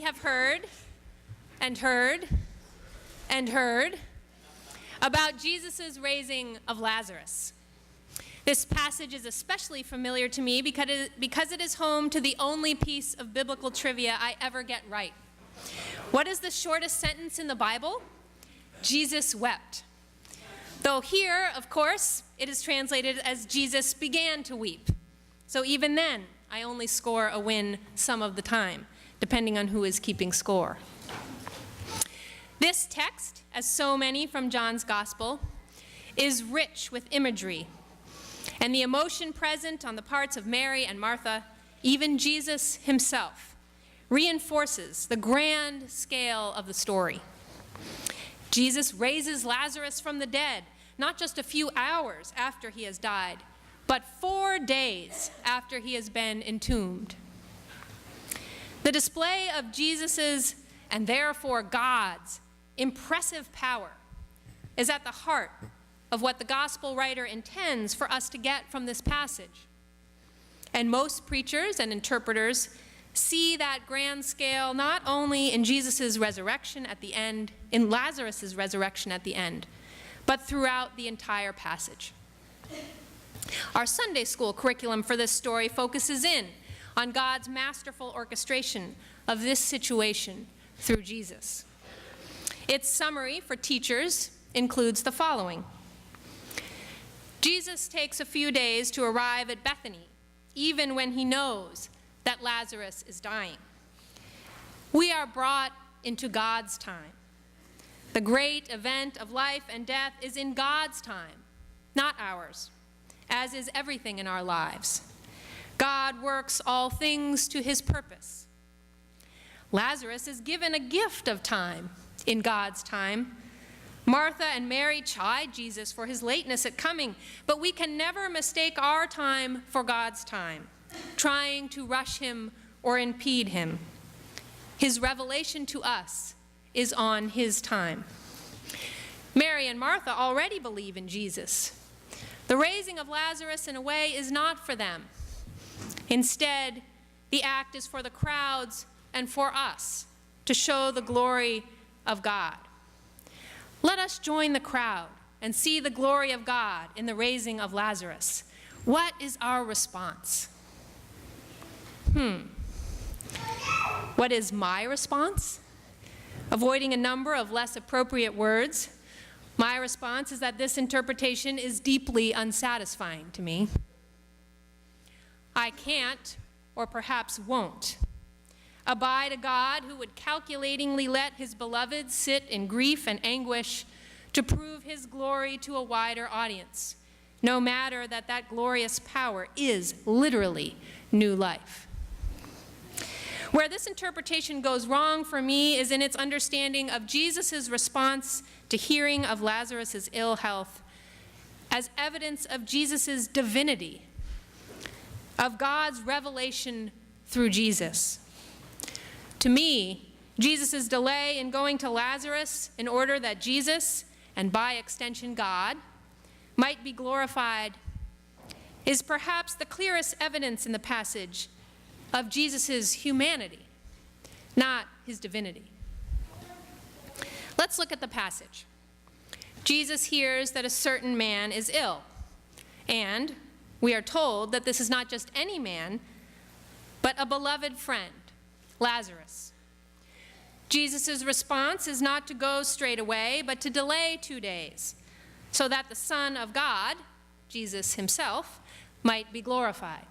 have heard and heard and heard about Jesus' raising of Lazarus. This passage is especially familiar to me because it is home to the only piece of biblical trivia I ever get right. What is the shortest sentence in the Bible? Jesus wept. Though here, of course, it is translated as Jesus began to weep. So even then, I only score a win some of the time, depending on who is keeping score. This text, as so many from John's Gospel, is rich with imagery, and the emotion present on the parts of Mary and Martha, even Jesus himself, reinforces the grand scale of the story. Jesus raises Lazarus from the dead, not just a few hours after he has died, but 4 days after he has been entombed. The display of Jesus's, and therefore God's, impressive power is at the heart of what the gospel writer intends for us to get from this passage. And most preachers and interpreters see that grand scale not only in Jesus' resurrection at the end, in Lazarus' resurrection at the end, but throughout the entire passage. Our Sunday school curriculum for this story focuses in on God's masterful orchestration of this situation through Jesus. Its summary for teachers includes the following. Jesus takes a few days to arrive at Bethany, even when he knows that Lazarus is dying. We are brought into God's time. The great event of life and death is in God's time, not ours, as is everything in our lives. God works all things to his purpose. Lazarus is given a gift of time in God's time. Martha and Mary chide Jesus for his lateness at coming, but we can never mistake our time for God's time, trying to rush him or impede him. His revelation to us is on his time. Mary and Martha already believe in Jesus. The raising of Lazarus, in a way, is not for them. Instead, the act is for the crowds and for us to show the glory of God. Let us join the crowd and see the glory of God in the raising of Lazarus. What is our response? What is my response? Avoiding a number of less appropriate words, my response is that this interpretation is deeply unsatisfying to me. I can't, or perhaps won't, abide a God who would calculatingly let his beloved sit in grief and anguish to prove his glory to a wider audience, no matter that that glorious power is literally new life. Where this interpretation goes wrong for me is in its understanding of Jesus' response to hearing of Lazarus' ill health as evidence of Jesus' divinity, of God's revelation through Jesus. To me, Jesus' delay in going to Lazarus in order that Jesus, and by extension God, might be glorified is perhaps the clearest evidence in the passage of Jesus' humanity, not his divinity. Let's look at the passage. Jesus hears that a certain man is ill, and we are told that this is not just any man, but a beloved friend, Lazarus. Jesus' response is not to go straight away, but to delay 2 days, so that the Son of God, Jesus himself, might be glorified.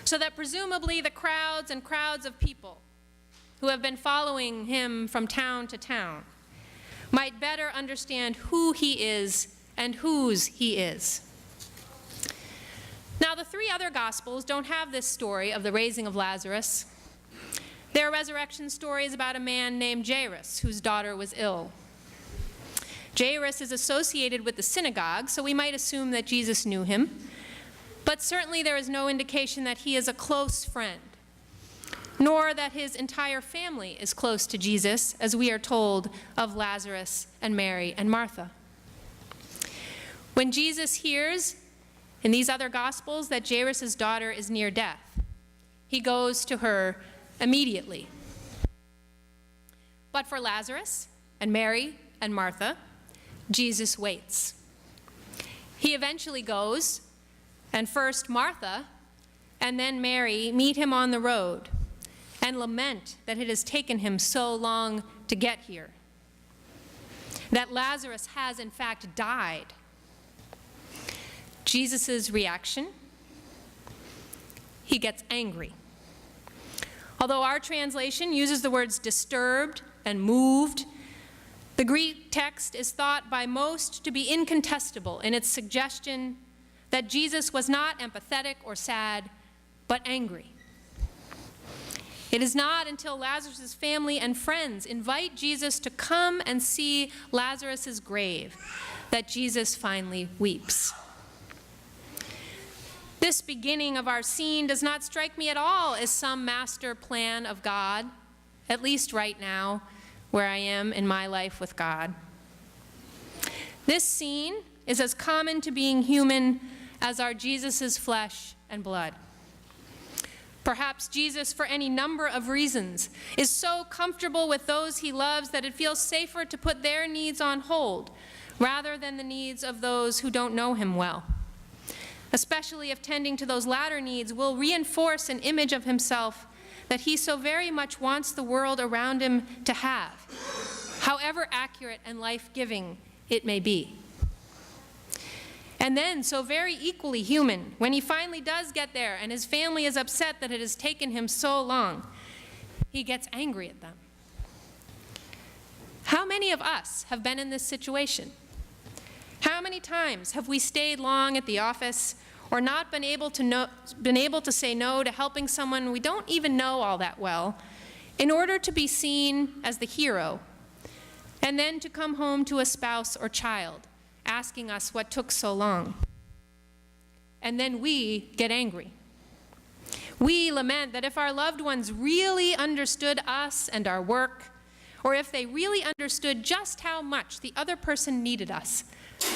So that presumably the crowds and crowds of people who have been following him from town to town might better understand who he is and whose he is. Now, the 3 other Gospels don't have this story of the raising of Lazarus. Their resurrection story is about a man named Jairus, whose daughter was ill. Jairus is associated with the synagogue, so we might assume that Jesus knew him. But certainly there is no indication that he is a close friend, nor that his entire family is close to Jesus, as we are told of Lazarus and Mary and Martha. When Jesus hears in these other Gospels that Jairus' daughter is near death, he goes to her immediately. But for Lazarus and Mary and Martha, Jesus waits. He eventually goes, and first Martha and then Mary meet him on the road and lament that it has taken him so long to get here, that Lazarus has in fact died. Jesus' reaction? He gets angry. Although our translation uses the words disturbed and moved, the Greek text is thought by most to be incontestable in its suggestion that Jesus was not empathetic or sad, but angry. It is not until Lazarus' family and friends invite Jesus to come and see Lazarus' grave that Jesus finally weeps. This beginning of our scene does not strike me at all as some master plan of God, at least right now, where I am in my life with God. This scene is as common to being human as are Jesus' flesh and blood. Perhaps Jesus, for any number of reasons, is so comfortable with those he loves that it feels safer to put their needs on hold rather than the needs of those who don't know him well, especially if tending to those latter needs will reinforce an image of himself that he so very much wants the world around him to have, however accurate and life-giving it may be. And then, so very equally human, when he finally does get there and his family is upset that it has taken him so long, he gets angry at them. How many of us have been in this situation? How many times have we stayed long at the office or not been able to say no to helping someone we don't even know all that well in order to be seen as the hero, and then to come home to a spouse or child asking us what took so long? And then we get angry. We lament that if our loved ones really understood us and our work, or if they really understood just how much the other person needed us,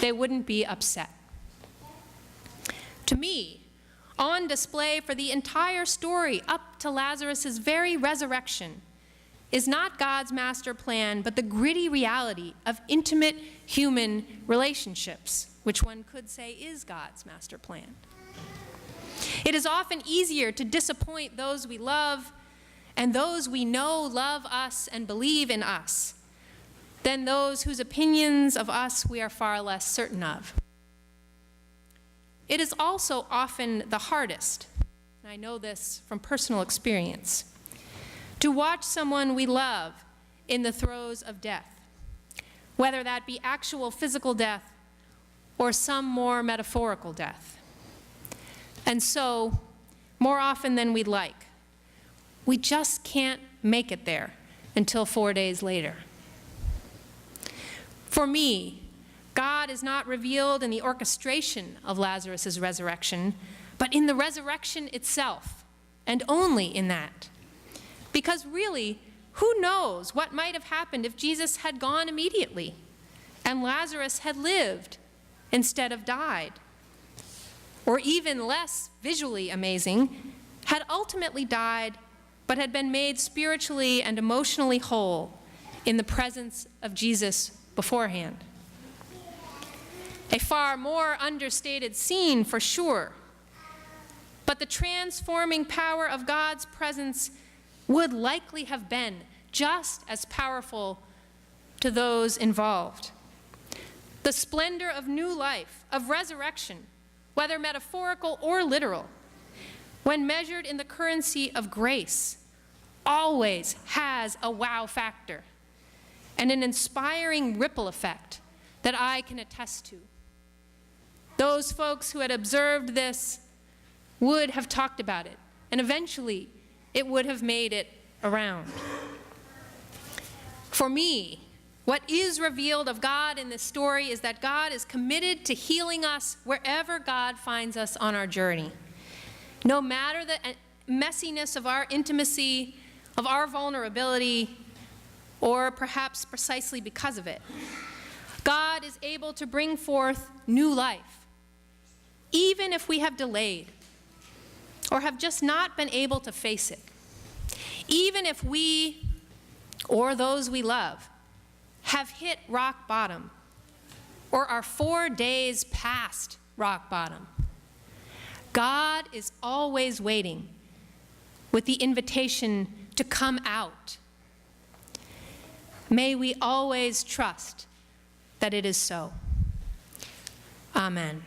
they wouldn't be upset. To me, on display for the entire story up to Lazarus' very resurrection is not God's master plan, but the gritty reality of intimate human relationships, which one could say is God's master plan. It is often easier to disappoint those we love and those we know love us and believe in us than those whose opinions of us we are far less certain of. It is also often the hardest, and I know this from personal experience, to watch someone we love in the throes of death, whether that be actual physical death or some more metaphorical death. And so, more often than we'd like, we just can't make it there until 4 days later. For me, God is not revealed in the orchestration of Lazarus' resurrection, but in the resurrection itself, and only in that. Because really, who knows what might have happened if Jesus had gone immediately and Lazarus had lived instead of died? Or even less visually amazing, had ultimately died but had been made spiritually and emotionally whole in the presence of Jesus beforehand. A far more understated scene for sure, but the transforming power of God's presence would likely have been just as powerful to those involved. The splendor of new life, of resurrection, whether metaphorical or literal, when measured in the currency of grace, always has a wow factor and an inspiring ripple effect that I can attest to. Those folks who had observed this would have talked about it, and eventually it would have made it around. For me, what is revealed of God in this story is that God is committed to healing us wherever God finds us on our journey. No matter the messiness of our intimacy, of our vulnerability, or perhaps precisely because of it, God is able to bring forth new life, even if we have delayed or have just not been able to face it. Even if we, or those we love have hit rock bottom, or are 4 days past rock bottom, God is always waiting with the invitation to come out. May we always trust that it is so. Amen.